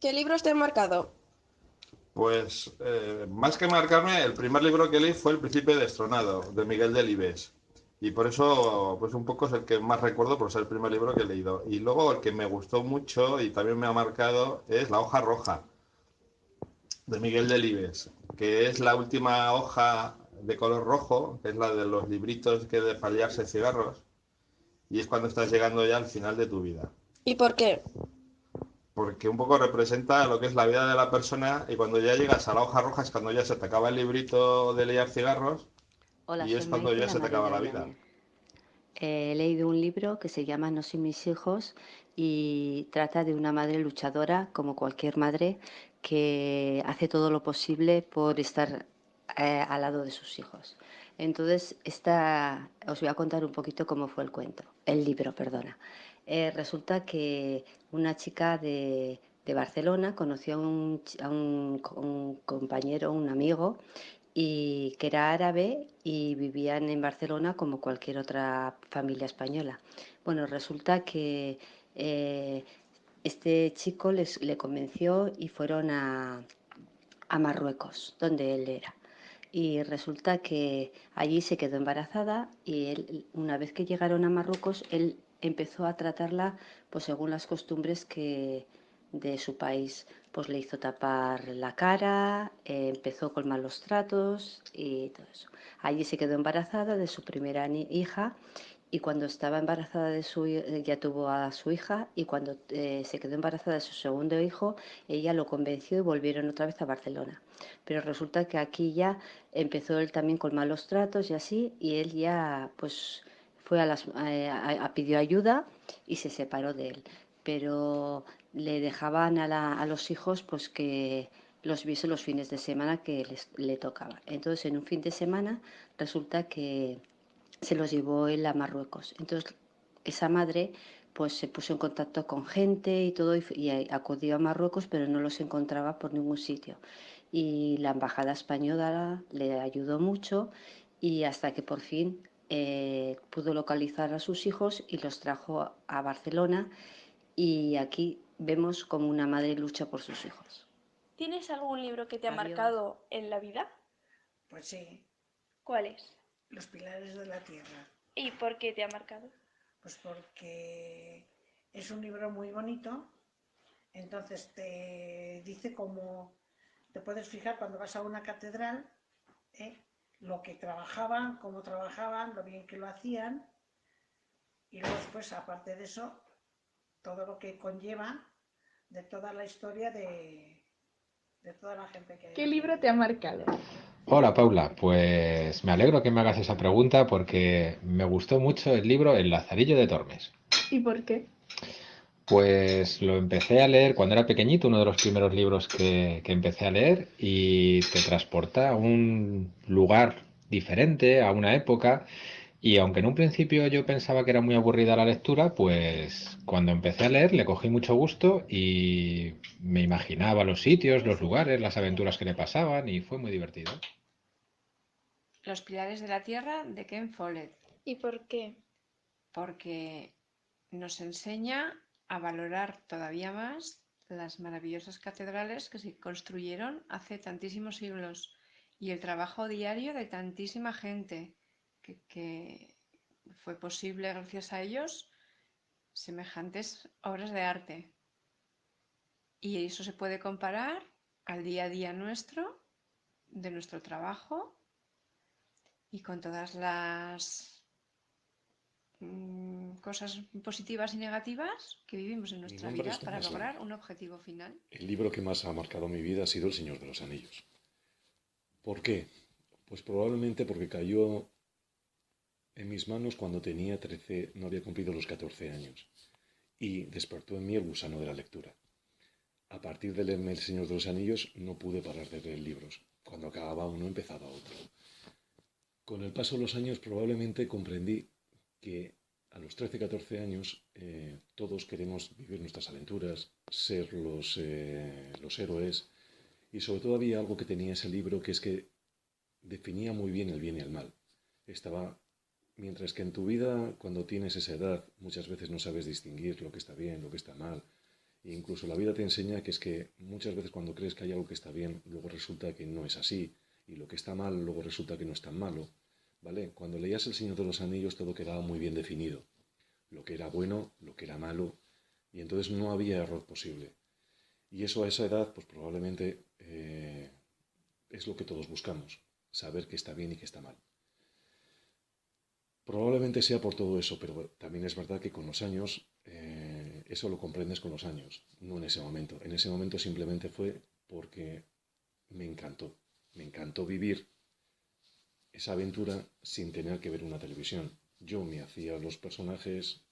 ¿Qué libros te han marcado? Pues más que marcarme, el primer libro que leí fue El Príncipe Destronado, de Miguel Delibes. Y por eso, pues un poco es el que más recuerdo por ser el primer libro que he leído. Y luego el que me gustó mucho y también me ha marcado es La hoja roja, de Miguel Delibes, que es la última hoja de color rojo, que es la de los libritos que de paliarse cigarros, y es cuando estás llegando ya al final de tu vida. ¿Y por qué? Porque un poco representa lo que es la vida de la persona y cuando ya llegas a la hoja roja es cuando ya se te acaba el librito de leer cigarros Hola, y soy es cuando Maite, ya la se te madre acaba de la vida. Bellañel. He leído un libro que se llama No soy mis hijos y trata de una madre luchadora, como cualquier madre, que hace todo lo posible por estar al lado de sus hijos. Entonces, os voy a contar un poquito cómo fue el libro, perdona. Resulta que una chica de Barcelona conoció a un compañero, un amigo, y que era árabe y vivían en Barcelona como cualquier otra familia española. Bueno, resulta que eh, este chico le convenció y fueron a Marruecos, donde él era. Y resulta que allí se quedó embarazada y él, una vez que llegaron a Marruecos, él empezó a tratarla pues según las costumbres de su país. Pues le hizo tapar la cara, empezó con malos tratos y todo eso. Allí se quedó embarazada de su primera hija y cuando estaba embarazada ya tuvo a su hija y cuando se quedó embarazada de su segundo hijo, ella lo convenció y volvieron otra vez a Barcelona. Pero resulta que aquí ya empezó él también con malos tratos y así, y él ya pues fue pidió ayuda y se separó de él. Pero le dejaban a los hijos pues que los viese los fines de semana que le tocaba. Entonces en un fin de semana resulta que se los llevó él a Marruecos. Entonces esa madre pues se puso en contacto con gente y todo y acudió a Marruecos, pero no los encontraba por ningún sitio. Y la embajada española le ayudó mucho y hasta que por fin pudo localizar a sus hijos y los trajo a Barcelona y aquí vemos como una madre lucha por sus hijos. ¿Tienes algún libro que te ha Adiós. marcado en la vida? Pues sí, ¿Cuál es? Los pilares de la tierra. ¿Y por qué te ha marcado? Pues porque es un libro muy bonito, entonces te dice cómo te puedes fijar cuando vas a una catedral, ¿eh? Lo que trabajaban, cómo trabajaban, lo bien que lo hacían, y luego después, aparte de eso, todo lo que conlleva de toda la historia de toda la gente que hay. ¿Qué libro te ha marcado? Hola Paula, pues me alegro que me hagas esa pregunta porque me gustó mucho el libro El Lazarillo de Tormes. ¿Y por qué? Pues lo empecé a leer cuando era pequeñito, uno de los primeros libros que empecé a leer y te transporta a un lugar diferente, a una época y aunque en un principio yo pensaba que era muy aburrida la lectura, pues cuando empecé a leer le cogí mucho gusto y me imaginaba los sitios, los lugares, las aventuras que le pasaban y fue muy divertido. Los pilares de la tierra de Ken Follett, ¿Y por qué? porque nos enseña a valorar todavía más las maravillosas catedrales que se construyeron hace tantísimos siglos y el trabajo diario de tantísima gente que fue posible gracias a ellos semejantes obras de arte. Y eso se puede comparar al día a día nuestro, de nuestro trabajo y con todas las cosas positivas y negativas que vivimos en Mi nuestra nombre vida es para Tomás Lam. lograr un objetivo final. El libro que más ha marcado mi vida ha sido El Señor de los Anillos. ¿Por qué? Pues probablemente porque cayó en mis manos cuando tenía 13, no había cumplido los 14 años, y despertó en mí el gusano de la lectura. A partir de leerme El Señor de los Anillos no pude parar de leer libros. Cuando acababa uno empezaba otro. Con el paso de los años probablemente comprendí que a los 13, 14 años todos queremos vivir nuestras aventuras, ser los héroes, y sobre todo había algo que tenía ese libro, que es que definía muy bien el bien y el mal. Estaba, mientras que en tu vida, cuando tienes esa edad, muchas veces no sabes distinguir lo que está bien, lo que está mal, E incluso la vida te enseña que es que muchas veces cuando crees que hay algo que está bien, luego resulta que no es así. Y lo que está mal, luego resulta que no es tan malo. ¿Vale? Cuando leías El Señor de los Anillos todo quedaba muy bien definido. Lo que era bueno, lo que era malo. Y entonces no había error posible. Y eso a esa edad, pues probablemente es lo que todos buscamos. Saber qué está bien y qué está mal. Probablemente sea por todo eso, pero también es verdad que con los años, eso lo comprendes con los años, no en ese momento. En ese momento simplemente fue porque me encantó. Me encantó vivir esa aventura sin tener que ver una televisión. Yo me hacía los personajes,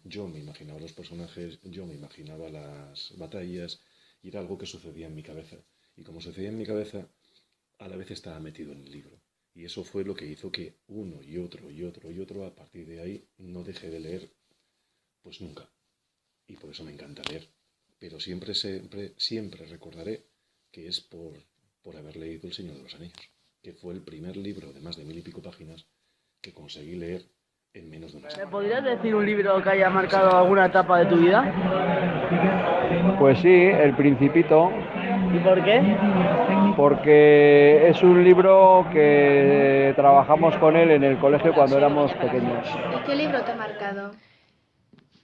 yo me imaginaba los personajes, yo me imaginaba las batallas y era algo que sucedía en mi cabeza. Y como sucedía en mi cabeza, a la vez estaba metido en el libro. Y eso fue lo que hizo que uno y otro y otro y otro, a partir de ahí, no dejé de leer, pues nunca. Y por eso me encanta leer. Pero siempre, siempre, siempre recordaré que es por haber leído El Señor de los Anillos, que fue el primer libro de más de 1000 y pico páginas que conseguí leer en menos de una semana. ¿Me podrías decir un libro que haya marcado alguna etapa de tu vida? Pues sí, El Principito, ¿Y por qué? porque es un libro que trabajamos con él en el colegio cuando éramos pequeños. ¿Y qué libro te ha marcado?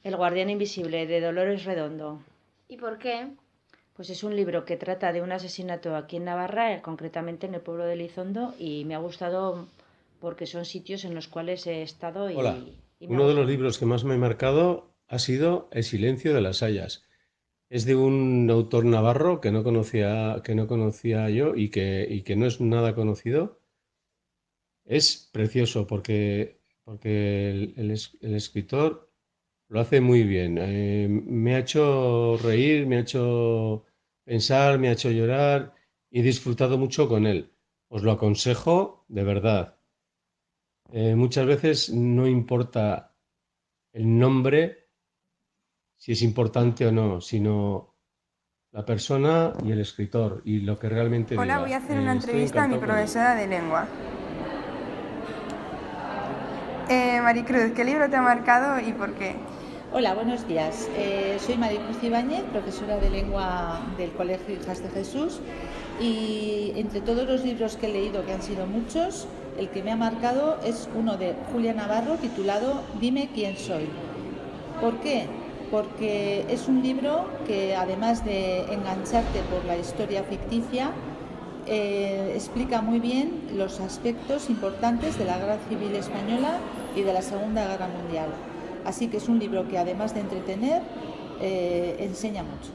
El guardián invisible, de Dolores Redondo. ¿Y por qué? Pues es un libro que trata de un asesinato aquí en Navarra, concretamente en el pueblo de Elizondo, y me ha gustado porque son sitios en los cuales he estado y, Hola, y me ha uno de los gustado. libros que más me ha marcado ha sido El silencio de las hayas. Es de un autor navarro que no conocía yo y que no es nada conocido. Es precioso porque el escritor lo hace muy bien. Me ha hecho reír, me ha hecho pensar, me ha hecho llorar y he disfrutado mucho con él. Os lo aconsejo de verdad. Muchas veces no importa el nombre, si es importante o no, sino la persona y el escritor y lo que realmente Hola, diga. voy a hacer una Estoy entrevista a mi encantado con él. profesora de lengua. Maricruz, ¿qué libro te ha marcado y por qué? Hola, buenos días. Soy Maricruz Ibáñez, profesora de lengua del Colegio Hijas de Jesús, y entre todos los libros que he leído, que han sido muchos, el que me ha marcado es uno de Julia Navarro titulado Dime quién soy. ¿Por qué? Porque es un libro que, además de engancharte por la historia ficticia, explica muy bien los aspectos importantes de la Guerra Civil Española y de la Segunda Guerra Mundial. Así que es un libro que, además de entretener, enseña mucho.